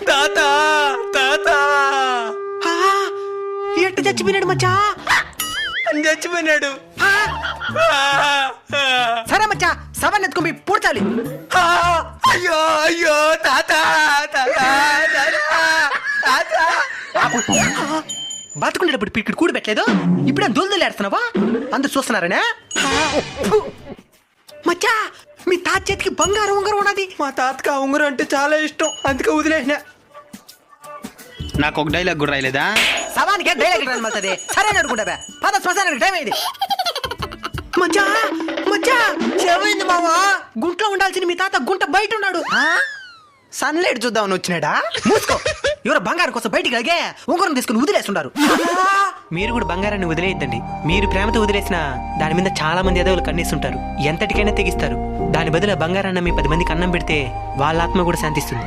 తాత తాత ఎట్ట చచ్చిపోయినాడు మచ్చా? చచ్చిపోయినాడు. సరే మచ్చా, శవాన్ని ఎత్తుకొని పూడ్చాలి. అయ్యో అయ్యో తాత తాత తాత. బతుకుండేటప్పుడు పిక్కిడి కూడి పెట్టలేదు, ఇప్పుడు దొల్దలు ఏడుస్తున్నావా? అందరు చూస్తున్నారనే. మచ్చా, మీ తాత చేతికి బంగారం ఉంగరం ఉన్నది. మా తాతకి ఆ ఉంగరం అంటే చాలా ఇష్టం, అందుకే వదిలేసిన. నాకు ఒక డైలాగ్ కూడా రాయలేదా? శవానికి డైలాగ్ రానమవుతుంది. సరే అనుకుంటా, పద శ్మశానానికి టైం అయింది. మచ్చా మచ్చా, ఏమైంది మావా? గుంట్లో ఉండాల్సిన మీ తాత గుంట బయట ఉన్నాడు. సన్లైట్ చూద్దామని వచ్చినాడా? మూసుకో. ఎవరో బంగారం కోసం బయటికి లాగే ఉంగరం తీసుకుని వదిలేస్తున్నారు. మీరు కూడా బంగారాన్ని వదిలేయద్దండి. మీరు ప్రేమతో వదిలేసిన దాని మీద చాలా మంది ఎదవులు కన్నేస్తుంటారు, ఎంతటికైనా తెగిస్తారు. దాని బదులు బంగారాన్ని మీ 10 మందికి అన్నం పెడితే వాళ్ళ ఆత్మ కూడా శాంతిస్తుంది.